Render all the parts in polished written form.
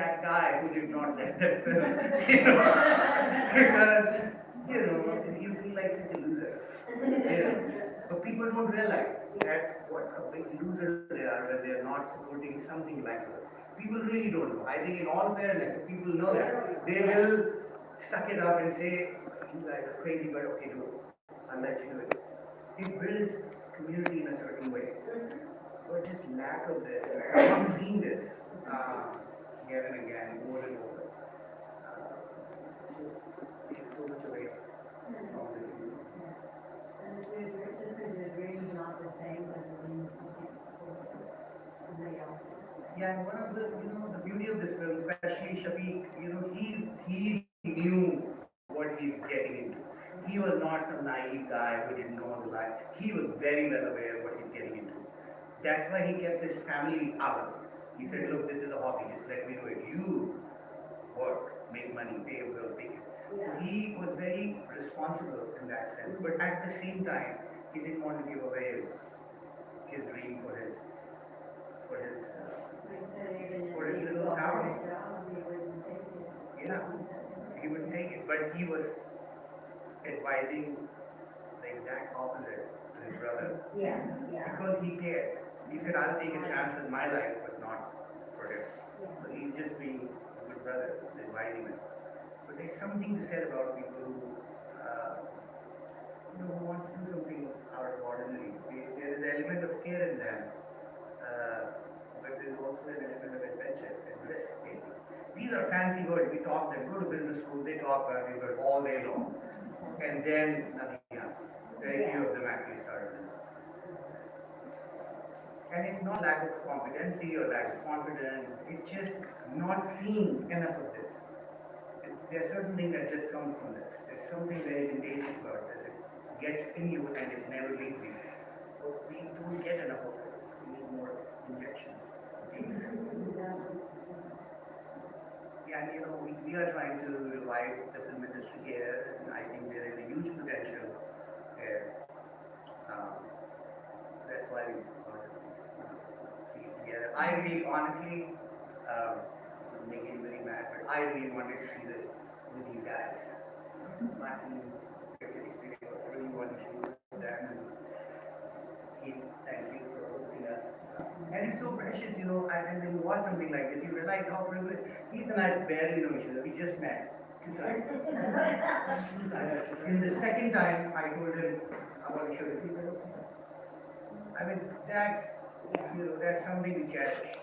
that guy who did not get that film, you know, because, you know, you feel like such a loser, you know. But people don't realize that what a big loser they are when they are not supporting something like that. People really don't know. I think in all fairness, if people know that, they will suck it up and say, you guys are crazy, but okay, do it. I'll let you do it. It builds community in a certain way. But just lack of this, I've seen this again and again, over and over. It's just takes so much away from the community. And if just because your dream's not the same doesn't mean you can't support somebody else's. Yeah, and one of the, you know, the beauty of this film, especially Shafiq, you know, he knew what he's getting into. He was not some naive guy who didn't know the life. He was very well aware of what he's getting into. That's why he kept his family out of it. He said, look, this is a hobby, just let me do it. You work, make money, pay your bills, take it. So he was very responsible in that sense. But at the same time, he didn't want to give away his dream for his for his little town. Yeah, he would take it, but he was advising the exact opposite to his brother because he cared. He said, I'll take a chance with my life, but not for him. So he's just being a good brother, advising him. But there's something to say about people who, who want to do something out of ordinary. There is an element of care in them, but there is also an element of adventure and risk taking. These are fancy words. We talk them. Go to business school. They talk about these words all day long, and then nothing else. Very few of them actually start with it. And it's not lack of competency or lack of confidence. It's just not seeing enough of this. There's certain things that just come from this. There's something very contagious about this. It gets in you and it never leaves you. So we don't get enough of it. We need more injections. Yeah, and we are trying to revive the film industry here, and I think there is a huge potential here. That's why we want to see it together. I really, honestly, making it very mad, but I really wanted to see this with you guys. Martin, I really want to see that. And thank you for hosting us. And it's so precious, and when you watch something like this, you realize how privileged. Heath and I barely know each other. We just met 2 times. In the second time, I told him, I want to show you. I mean, that's something to cherish.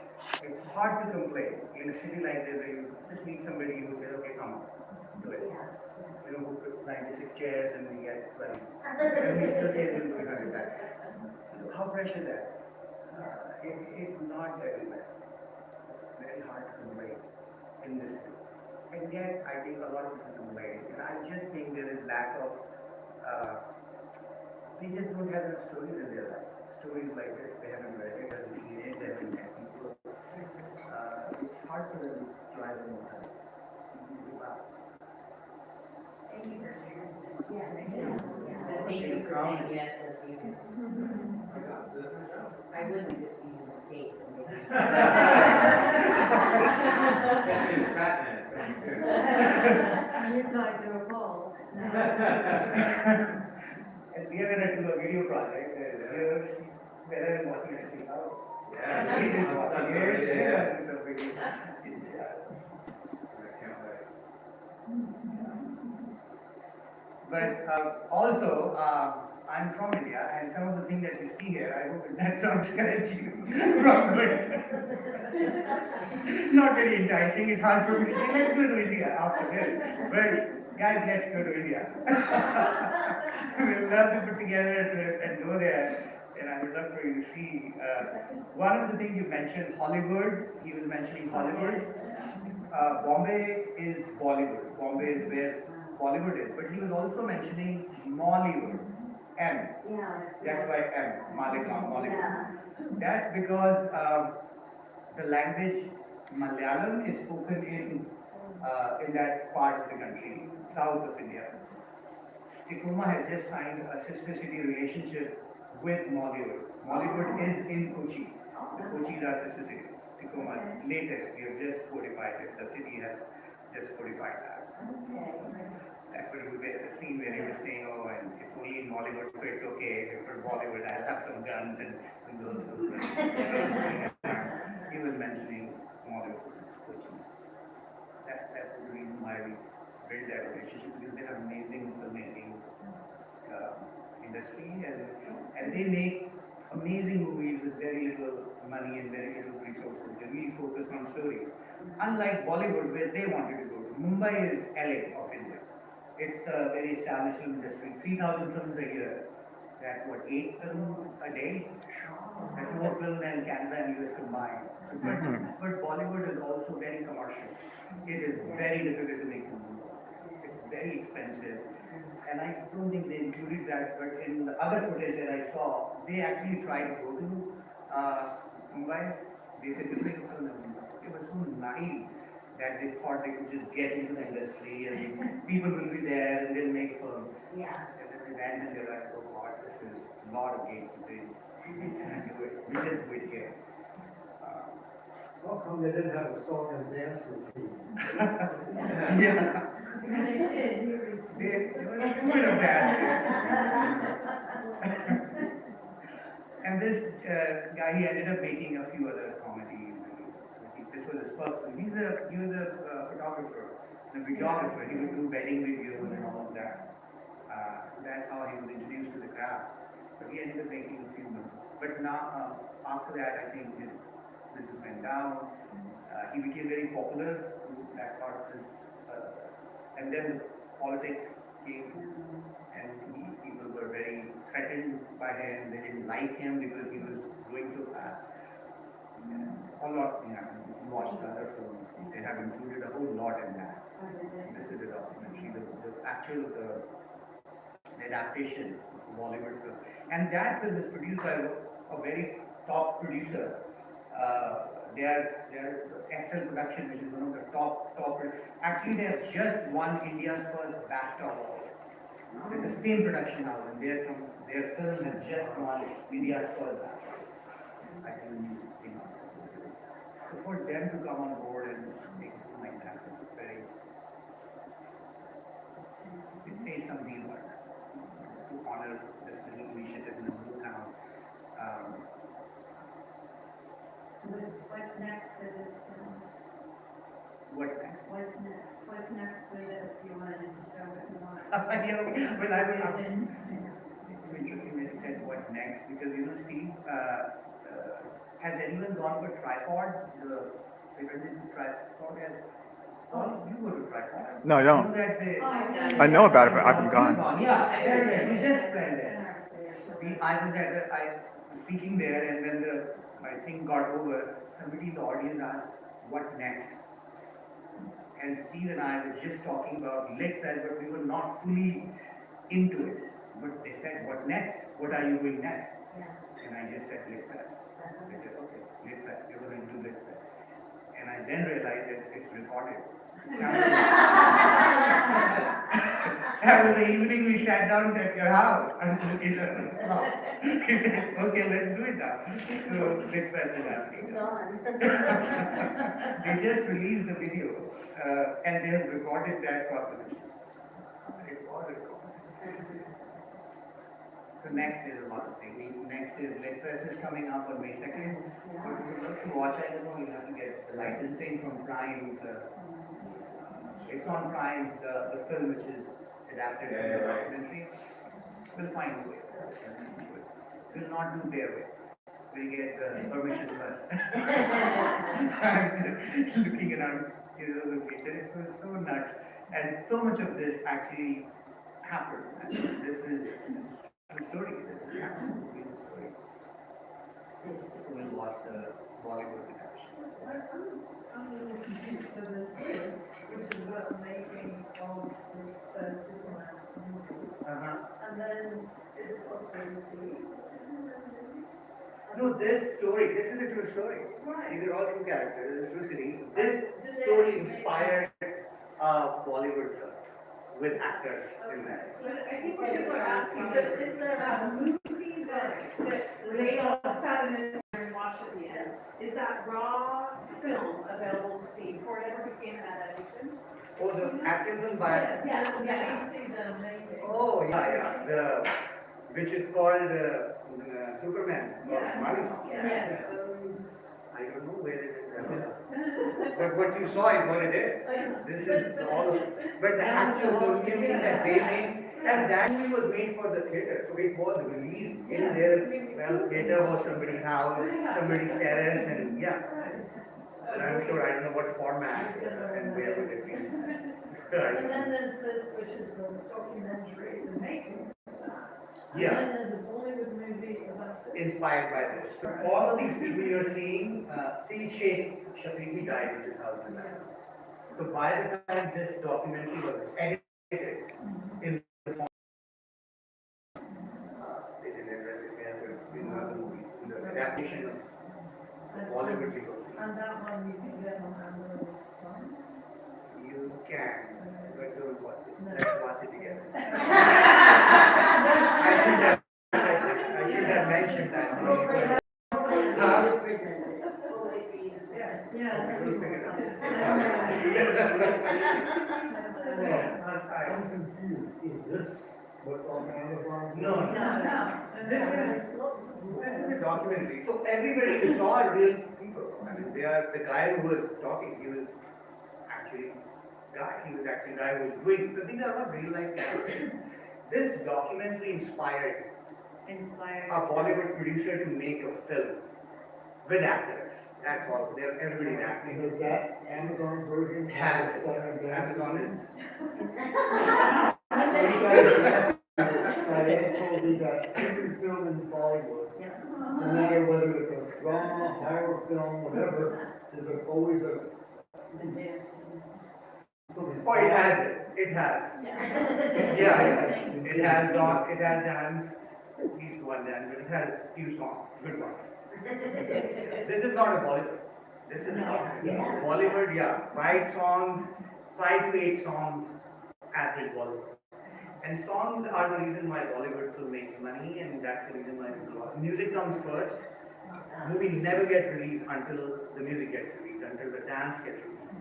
It's hard to complain in a city like this where you just meet somebody who says, okay, come on, do it. Who puts 96 chairs and we get 12. And we still say we'll do that. How precious that? It's not everywhere. Very hard to complain in this city. And yet, I think a lot of people complain. And I just think there is lack of, they just don't have enough stories in their life. Stories like this, they haven't read it, haven't seen it, they haven't met people. It's hard for them to drive them home. Thank you for sharing. Thank you for saying yes as you do. I would like to see you in tape. It's patented. You're tied to a pole. And we are going to do a video project. Whether I'm watching it, Yeah. we did watch it. Yeah. But also, I'm from India, and some of the things that you see here, I hope that don't discourage you from it. Not very enticing. It's hard for me to say, let's go to India after this. But guys, let's go to India. We'd love to put together a trip and go there. And I would love for you to see. One of the things you mentioned, Hollywood. He was mentioning Hollywood. Bombay is Bollywood. Bombay is where Bollywood is. But he was also mentioning Mollywood. M. That's why M. Malegaon, Mollywood. That's because the language Malayalam is spoken in that part of the country, south of India. Tacoma has just signed a sister city relationship with Bollywood. Bollywood is in Kochi. The Kochi is our sister city. Tacoma, latest, we have just codified it. the city has just 45 lakhs. Okay. That's what you get the scene where he was saying, oh, and it's only in Bollywood, so it's okay. If for Bollywood, I'll have some guns and those. He was mentioning Bollywood, Kochi. That's the reason why we built that relationship, because they have amazing filmmaking industry, and they make amazing movies with very little money and very little resources. They really focus on story. Unlike Bollywood, where they wanted to go to. Mumbai is LA of India. It's a very established film industry. 3,000 films a year. That's what, 8 films a day? That's more film than Canada and US combined. But Bollywood is also very commercial. It is very difficult to make movies. It's very expensive. And I don't think they included that, but in the other footage that I saw, they actually tried to go to Mumbai. They said to make a film in Mumbai. It was so naive that they thought they could just get into the industry and people will be there and they'll make films. Yeah. And then they land and they're like, oh God, this is a lot of games to play. And do it. We just do it here. How come they didn't have a song and dance routine? Yeah. And they did. There was a bit of that. And this guy, he ended up making a few other comedies. This was his first one. He was a photographer, a videographer. He would do wedding videos and all of that. That's how he was introduced to the craft. But he ended up making a few movies. But now, after that, I think his business went down. He became very popular. That part of his, and then politics came, and people were very threatened by him. They didn't like him because he was going so fast. And a lot of things happened. If you watch the other films, they have included a whole lot in that. This is a documentary, the actual the adaptation of Bollywood film. And that film is produced by a very top producer. They are Excel Production, which is one of the top. Actually, they have just won India's first BAFTA award. It's the same production house, and their film has just won India's first BAFTA. I think you know. So for them to come on board and make it like that, it's very. It says something about to honor this little initiative in the little town. What's next for this film? What next? What's next? What's next for this? You wanted to show what you want? Yeah, well, I will. It's interesting when you said what next, because Steve, has anyone gone for tripod? The tripod has. Oh, you go to tripod. No, I don't. You know that they, I know about it, but I haven't gone. Yeah, we just went there. I was speaking there, and when my thing got over, somebody in the audience asked, what next? And Steve and I were just talking about lit fest, but we were not fully into it. But they said, what next? What are you doing next? And I just said lit fest. They said, okay, lit fest, you're going to do lit fest. And I then realized that it's recorded. That was the evening we sat down at your house until 11 o'clock. Okay, let's do it now. So, lit fest is happening. They just released the video and they have recorded that properly. It was recorded. So next is a lot of things. Next is Lit Fest is coming up on May 2nd. But if you look to watch, I don't know, you have to get the licensing from Prime. It's on Prime, the film which is adapted from the documentary. We'll find a way. We'll not do their way. We'll get the permission first. I'm looking around, the picture, it was so nuts. And so much of this actually happened. And this is the story. This is the story. So we'll watch the Bollywood adaptation. I'm a little confused. So there's this, which is what I'm making of this first Superman movie. And then is it possible to see? No, this story, this is a true story. Right. These are all true characters, true city. This story inspired Bollywood film with actors in that. But I think what people are asking, but is there a movie that they all sat in and watched at the end? Is that raw film available to see before it ever in addition. Oh, the activism by, Yeah, you see the making. oh, yeah, which is called Supermen of Malegaon. Yeah. I don't know where it is. But what you saw is what it is. This is all, but the actual filmmaking that they made, and that movie was made for the theater, so it was released in their, well, theater was somebody's house, somebody's terrace, and yeah. And I'm sure, I don't know what format and where would it be. And then there's this, which is the documentary, the making. Yeah. And then there's a Bollywood movie about it. Inspired by this. So all of these people you're seeing, Sheikh Shafiqi died in 2009. So by the time this documentary was edited in the form, they didn't address it yet, but it's been another movie, in the adaptation of Bollywood people. And that one you can get on Amazon. You can, but don't watch it. No. Let's watch it together. I should have said that. I should have mentioned that. Yeah. We'll figure it out. I'm confused, is this what's on Amazon? No, no. No. This is a documentary. So everybody is all real people. I mean, they are, the guy who was talking, he was actually the guy who was doing, so these are not real life characters. This documentary inspired a Bollywood producer to make a film with actors. That's all. Everybody's acting. Because that Amazon version Has has song and dance. Amazon is. Diane told me that every film in Bollywood, no matter whether it's a drama, horror film, whatever, there's always a. Oh, it has it. It has. Yeah. It has not. It has dance. At least one dance, but it has a few songs. Good ones. This is not a Bollywood. This is not. Yeah. Bollywood, yeah. 5 songs, 5 to 8 songs, average Bollywood. And songs are the reason why Bollywood will make money, and that's the reason why music comes first. Movie never gets released until the music gets released, until the dance gets released.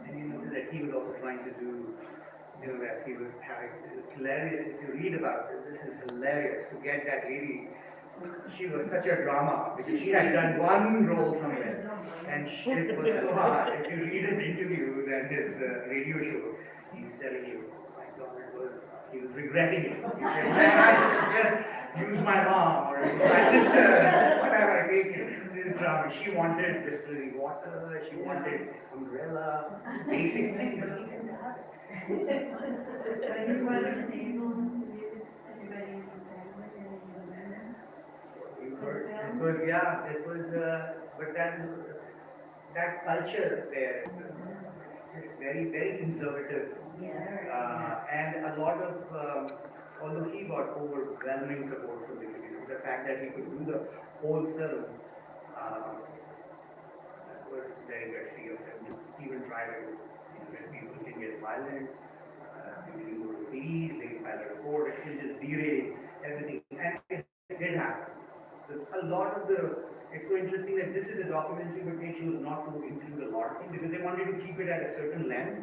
And you notice that he was also trying to do, that he was having, it's hilarious, if you read about it, this is hilarious, to get that lady, she was such a drama, because she had done one role somewhere, and it was so hard. If you read his interviews and his radio show, he's telling you, oh my God, he was regretting it. He said, man, I should have just used my mom, or my sister, whatever, take it. This drama, she wanted distillery water, she wanted umbrella, basic things, but he didn't have it. But he wasn't able to use anybody in his family, any of the men. You heard, this was, but that culture there is just very, very conservative. And a lot of, although he got overwhelming support from the community, the fact that he could do the whole film, that was very gutsy of him. He even tried to, when people can get violent, you can go to police, they can file a report, it can just derail everything. And it did happen. So a lot of it's so interesting that this is a documentary, but they chose not to include a lot of things because they wanted to keep it at a certain length.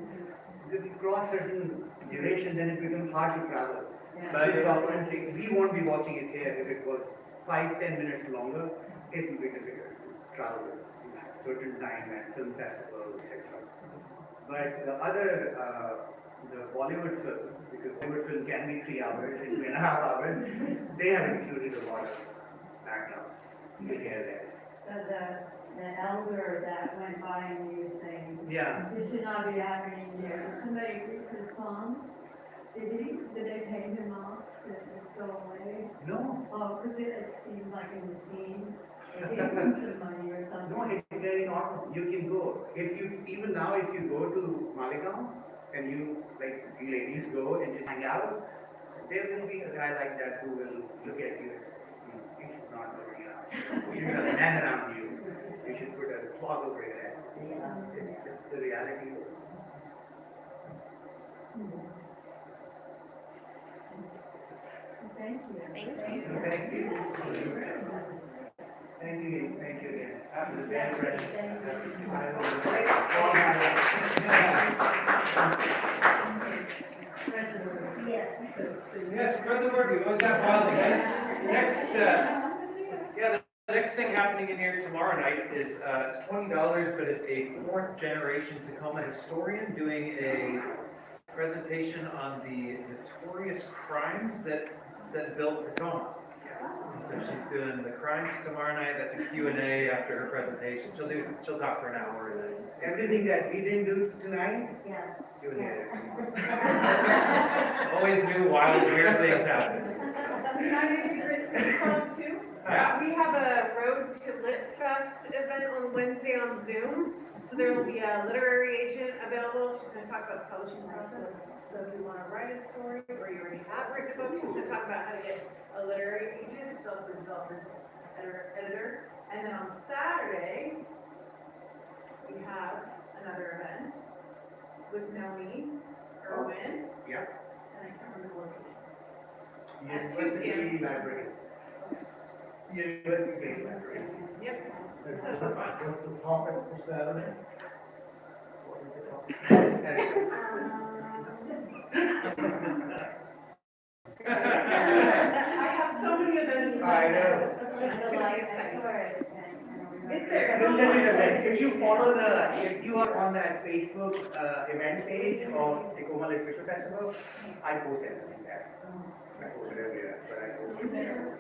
Because if you cross certain duration, then it becomes hard to travel. But this documentary, we won't be watching it here. If it was 5-10 minutes longer, it will be difficult to travel at certain time at film festivals, etc. But the other, the Bollywood film, because Bollywood film can be 3 hours and 2.5 hours, they have included a lot of background. You hear that. So the elder that went by and he was saying, Yeah. this should not be happening here. Somebody reads his phone. Did they pay him off to go away? No. Oh, because it seems like in the scene, they gave him some money or something. No, it's very normal. You can go. Even now, if you go to Malegaon and you, like, the ladies go and just hang out, there will be a guy like that who will look at you. You should not look around. You should have a man around you. You should put a cloth over your head. It's the reality. Thank you. Thank you. Thank you. Thank you again. That was very fresh. I will Yeah, spread the word. We always have wild events. The next thing happening in here tomorrow night is it's $20, but it's a fourth generation Tacoma historian doing a presentation on the notorious crimes that built Tacoma. And so she's doing the crimes tomorrow night. That's a Q&A after her presentation. She'll talk for an hour. And then Everything that we didn't do tonight, Yeah. Q&A. always new, wild, weird things happen. Can I make a great sitcom too? Yeah. We have a Road to Lit Fest event on Wednesday on Zoom. So there will be a literary agent available. She's going to talk about the publishing process. So if you want to write a story or you already have written a book, she's going to talk about how to get a literary agent. She's also a developer, editor. And then on Saturday, we have another event with Naomi Irwin. Yeah. And I can't remember the location. University library. University-based library. Yep. What's the topic for Saturday? I have so many events. I know. It's there. Just tell me the link. If you are on that Facebook event page of Tacoma Literature Festival, I post everything there. I post it everywhere, but I post it there.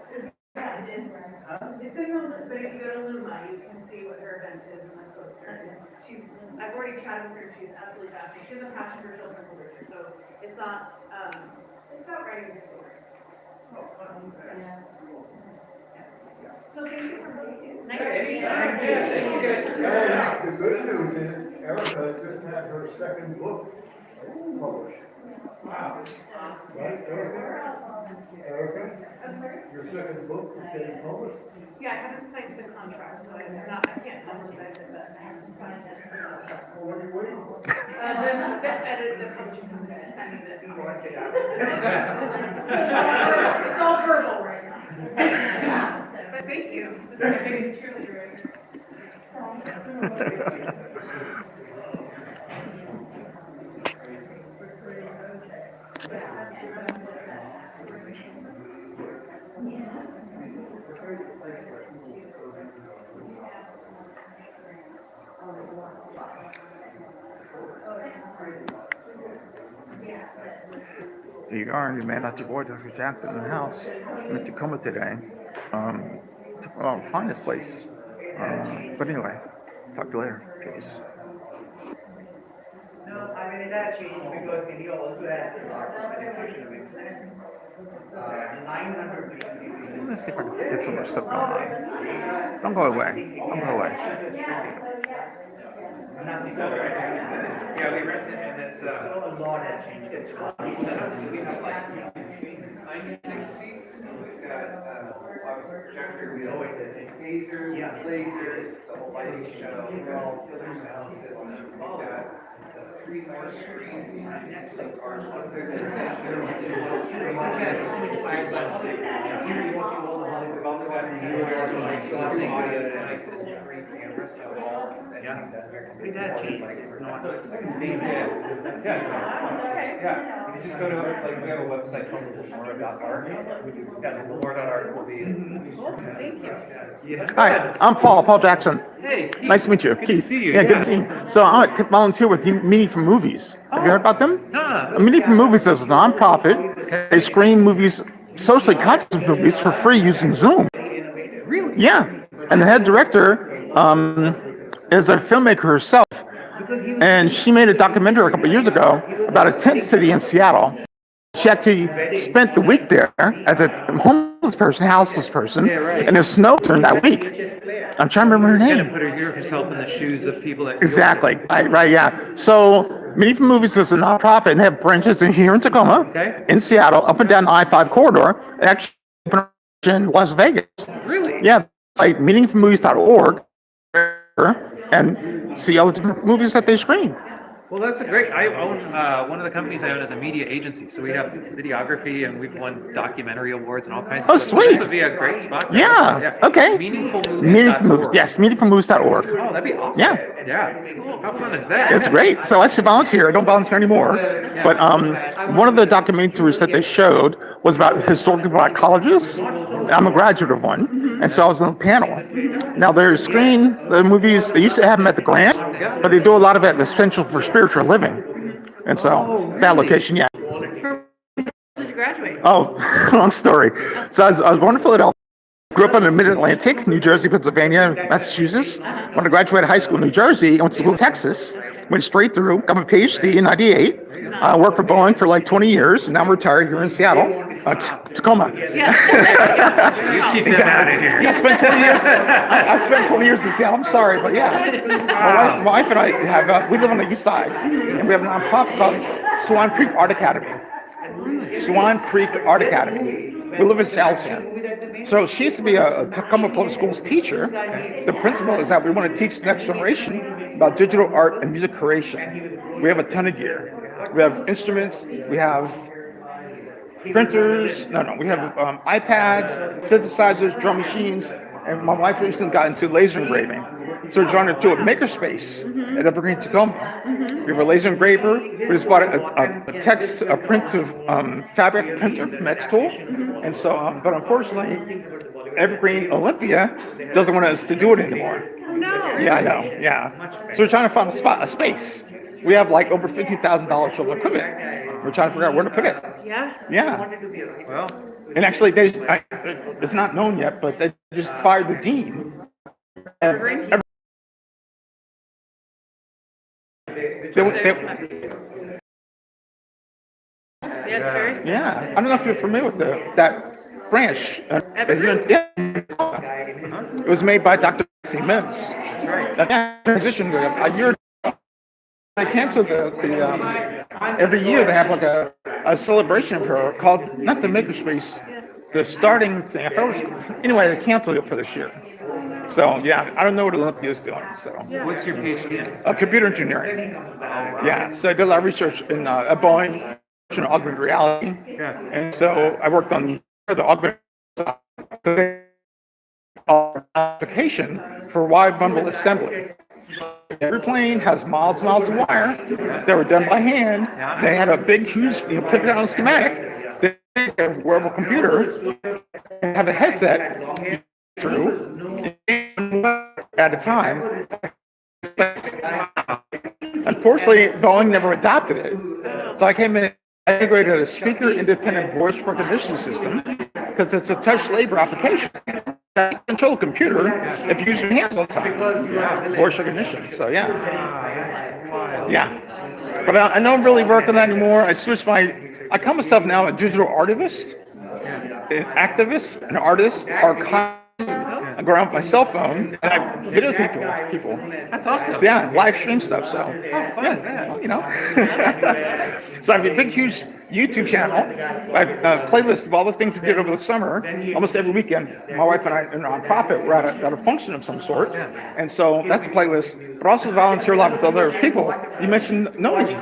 It's in the, but if you go to Luma, you can see what her event is and the poster. I've already chatted with her, she's absolutely fascinating. She has a passion for children's literature, so it's not, it's about writing your story. So thank you for hosting. Hey, anytime. Yeah, thank you guys for coming out. And the good news is Erica just had her second book published. Wow. Right, Erica? Erica, I'm sorry? your second book is getting published? Yeah, I haven't signed the contract, so I can't publicize it, but I have to sign it. Well, what are you waiting for? The publishing company is sending it. He wants it out. It's all verbal right now. But thank you. This is my biggest cheerleader right here. There you are, your man, that's your boy, Dr. Jackson, in the house. I'm in Tacoma today. Find this place. But anyway, talk to you later. Peace. No, I mean, it has changed because India also has a lot of penetration of internet. 900 people. Let's see if I can get some more stuff going on. Don't go away. Don't go away. Nothing. Yeah, we rent it and it's A lot has changed. it's fully set up, so we have like 96 seats. We've got obviously projector, we always have tasers, lasers, the whole lighting show, killer sound system. We've got 3 more screens behind each of those arms. One bigger than the other. We've also got audio mics and 3 cameras, so all anything that here can be It has changed. recorded, It's not- yeah, you can just go to, like, we have a website called Thelumora.org. Yeah, Thelumora.org will be. Thank you. Yeah. Hi, I'm Paul Jackson. Hey, Keith. Nice to meet you. Good to Keith. see you. Yeah, good to see you. So I'm a volunteer with Meeting for Movies. Have you heard about them? Ah, Meeting for Movies is a nonprofit. They screen movies, socially conscious movies, for free using Zoom. really? Yeah, and the head director is a filmmaker herself, and she made a documentary a couple of years ago about a tent city in Seattle. She actually spent the week there as a homeless person, houseless person, and it snowed during that week. I'm trying to remember her Kind of name. put herself in the shoes of people that. Exactly. Right, yeah. So, Meeting for Movies is a nonprofit and they have branches here in Tacoma, Okay. in Seattle, up and down the I-5 corridor, and actually in Las Vegas. Really? Yeah, like meetingformovies.org and see all the different movies that they screen. Well, that's a great. I own one of the companies I own is a media agency, so we have videography and we've won documentary awards and all kinds Oh, of stuff. So sweet. this would be a great spot. to Yeah, go. okay. Meaningfulmovies.org. Meeting for Movies. Yes, meetingformovies.org. Oh, that'd be awesome. Yeah. Yeah. Cool. How fun is that? It's great. So I should volunteer. I don't volunteer anymore. But one of the documentaries that they showed was about historically black colleges. I'm a graduate of one, and so I was on the panel. Now they're screening the movies. They used to have them at the Grant, but they do a lot of it at the Central for Spiritual Living. And so that location, yeah. Did you graduate? Oh, long story. So I was born in Philadelphia. Grew up in the Mid-Atlantic, New Jersey, Pennsylvania, Massachusetts. When I graduated high school in New Jersey, I went to school in Texas. Went straight through, got my Ph.D. in '98. I worked for Boeing for like 20 years, and now I'm retired here in Seattle, Tacoma. You keep them out of here. Yeah, I spent 20 years. I spent 20 years in Seattle. I'm sorry, but yeah. My wife and I have, we live on the east side, and we have a nonprofit called Swan Creek Art Academy. Swan Creek Art Academy. We live in Southtown. So she used to be a Tacoma Public Schools teacher. The principle is that we want to teach the next generation about digital art and music creation. We have a ton of gear. We have instruments. We have printers. We have iPads, synthesizers, drum machines. And my wife recently got into laser engraving. So we're trying to do a makerspace at Evergreen, Tacoma. We have a laser engraver. We just bought a print of fabric printer from X-Tool. And so, but unfortunately, Evergreen Olympia doesn't want us to do it anymore. No. Yeah, I know. Yeah. So we're trying to find a space. We have like over $50,000 worth of equipment. We're trying to figure out where to put it. Yeah. Yeah. Well, And actually, it's not known yet, but they just fired the dean. Yeah, it's very sad. Yeah, I don't know if you're familiar with that branch. It was made by Dr. Mims. That's right. That transitioned a year ago. I canceled every year they have like a celebration of her called, not the Makerspace, the starting thing. Anyway, they canceled it for this year. So yeah, I don't know what Olympia is doing. So what's your PhD in? computer engineering. Yeah, so I did a lot of research in at Boeing, in augmented reality. Yeah. And so I worked on the augmented application for wide bundle assembly. Every plane has miles and miles of wire that were done by hand. They had a big, huge, printed out on a schematic. They had a wearable computer and have a headset through at a time. Unfortunately, Boeing never adopted it. So I came in and integrated a speaker-independent voice recognition system because it's a touch labor application. You can control a computer if you use your hands all the time. Voice recognition. So yeah. Yeah. But I don't really work on that anymore. I call myself now a digital artivist, an activist, an artist, archivist. I go around with my cell phone and I videotape people. That's awesome. Yeah, live stream stuff. So fun is that? you know. So I have a big, huge YouTube channel. I have a playlist of all the things we did over the summer. Almost every weekend, my wife and I, in a nonprofit, were at a function of some sort, and so that's a playlist. But also volunteer a lot with other people. You mentioned Noni.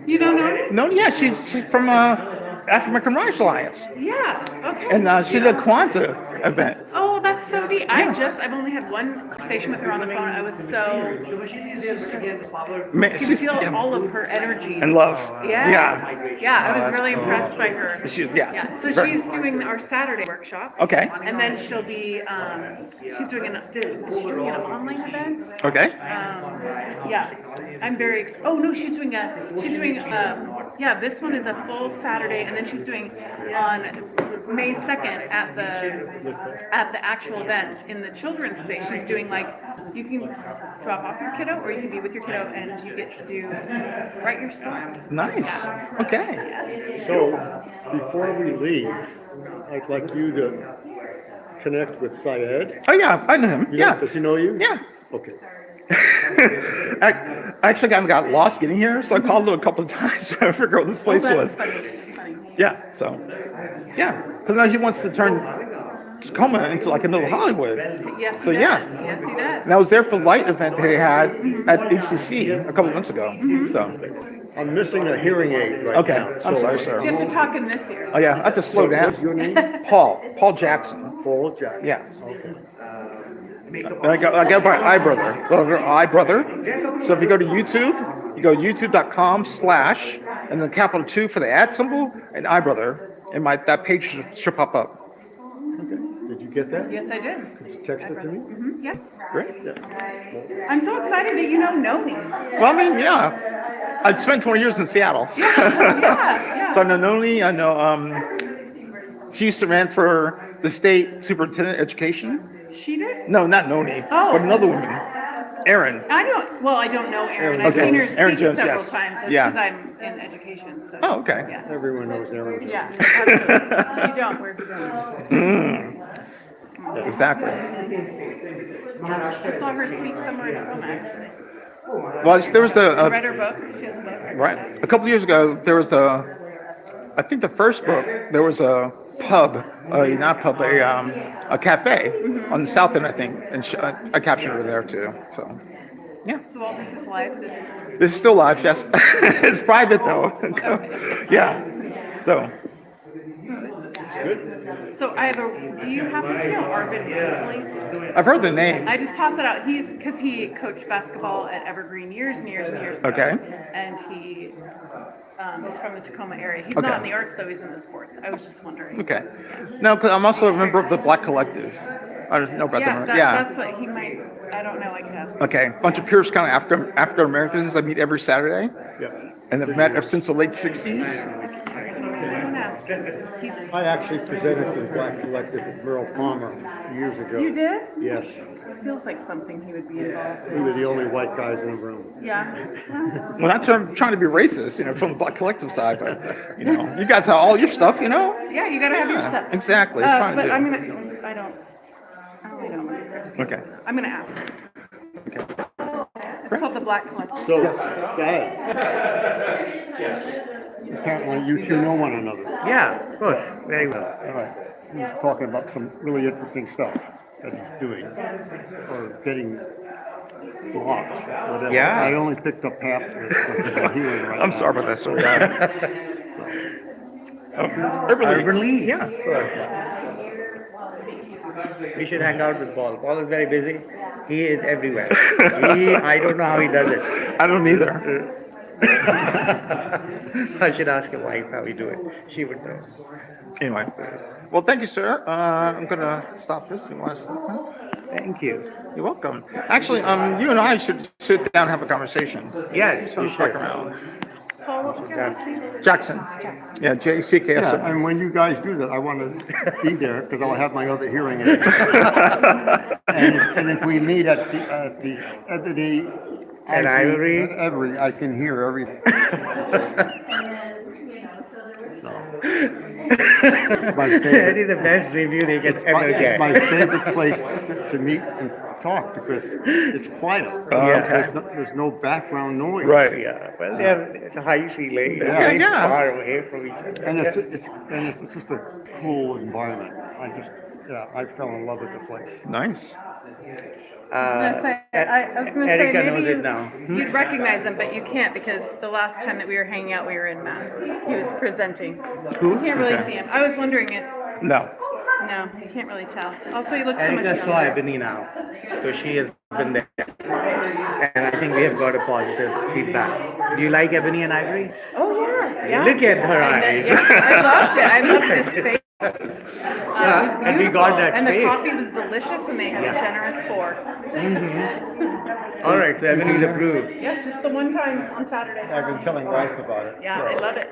You don't know? Noni, yeah, she's from African American Rights Alliance, Yeah. Okay. and she did a Kwanzaa event. Oh, that's so neat. I've only had one conversation with her on the phone. I was so, you could feel all of her energy. And love. Yes. Yeah, I was really impressed by her. Yeah. So she's doing our Saturday workshop. Okay. And then she'll be, she's doing an online event. Okay. Yeah, I'm very, oh no, she's doing, this one is a full Saturday, and then she's doing on May 2nd at the actual event in the children's space. She's doing you can drop off your kiddo, or you can be with your kiddo, and you get to write your story. Nice. Okay. So, before we leave, I'd like you to connect with Syed. Oh yeah, I know him. Yeah. Does he know you? Yeah. Okay. I actually got lost getting here, so I called him a couple of times trying to figure out what this place was. That's funny. Yeah. So. Yeah. Because now he wants to turn Tacoma into like a little Hollywood. Yes, he So does. yeah. Yes, he does. And I was there for the light event they had at HCC a couple months ago. So I'm missing a hearing aid right okay, now. I'm so- sorry, So sir. you have to talk in this ear. Oh yeah, I have to slow down. What's your name? Paul Jackson. Paul Jackson. Yes. Okay. And I got my iBrother. So if you go to YouTube, you go youtube.com/ and then capital 2 for the ad symbol and iBrother, and that page should pop up. Did you get that? Yes, I did. Could you text it to me? Yeah. Great. Yeah. I'm so excited that you know me. Well, I mean, yeah. I spent 20 years in Seattle. Yeah. So I know Noni. I know she used to run for the state superintendent of education. She did? No, not Noni, Oh. but another woman, Erin. I don't know Erin. I've Okay. seen her Erin speak Jones, several yes. times Yeah. because I'm in education. So. Oh, okay. Yeah. Everyone knows Aaron. Yeah, absolutely. You don't, we're going. Exactly. I saw her speak somewhere in Tacoma, actually. Well, there was I read her book. She has a book. right a couple years ago. There was I think the first book. There was a pub, not pub, but a cafe on the south end, I think, and I captured her there too. So, yeah. So all this is live. This is still live, yes. It's private though. Yeah. So. So do you happen to know Arvid Mosley? I've heard the name. I just toss it out. Because he coached basketball at Evergreen years and years and years ago. Okay. And he is from the Tacoma area. He's Okay. not in the arts though, he's in the sports. I was just wondering. Okay. No, because I'm also a member of the Black Collective. I don't know about them. That's what he might, I don't know, I can ask. Okay. Bunch of Pierce County African Americans I meet every Saturday. Yeah. And have met since the late 60s. Don't ask. I actually presented to the Black Collective with Merle Palmer years ago. You did? Yes. Feels like something he would be involved We in. were the only white guys in the room. Yeah. Well, not trying to be racist, from the Black Collective side, but, you guys have all your stuff, Yeah, you gotta have your stuff. Exactly. Trying to But do. I don't really know Mr. Chris. Okay. I'm gonna ask him. It's called the Black Collective. So, Syed. Apparently you two know one another. Yeah, of course, very well. All right. He's talking about some really interesting stuff that he's doing or getting blocked, whatever. Yeah. I only picked up half of it because I'm hearing right I'm now. sorry about that, sir. Urbanly, yeah, of course. We should hang out with Paul. Paul is very busy. He is everywhere. I don't know how he does it. I don't either. I should ask your wife how you do it. She would know. Anyway. Well, thank you, sir. I'm going to stop this. You want to stop? Thank you. You're welcome. Actually, you and I should sit down and have a conversation. Yes, So we stuck should. around. Paul, what was your last name? Jackson. Yeah, JCKS. Yeah, and when you guys do that, I want to be there because I'll have my other hearing aid. and if we meet at the Ebony At Ivory? at Ivory, I can hear everything. So, it's my That favorite. is the best review they can It's ever it's my get. favorite place to meet and talk because it's quiet. okay. There's no background noise. Right. Yeah, well, they have it's a high ceiling. They're Yeah, very yeah. far away from each other. And it's just a cool environment. I fell in love with the place. Nice. I was gonna say, Erica maybe knows it now. you'd recognize him, but you can't because the last time that we were hanging out, we were in masks. He was presenting. You can't really Okay. see him. I was wondering if, No. no, you can't really tell. Also, he looks so much Erica saw younger. Ebony now, so she has been there. And I think we have got a positive feedback. Do you like Ebony and Ivory? Oh, yeah. Look at her eyes. Yes, I loved it. I loved this space. It was and we got beautiful. that And space. the coffee was delicious and they had a generous pour. All right, so Ebony's approved. Yep, just the one time on Saturday. I've been telling wife about it. Yeah, I love it.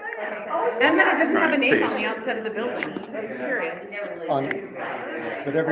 And then it doesn't have a name on the outside of the building. That's curious. But every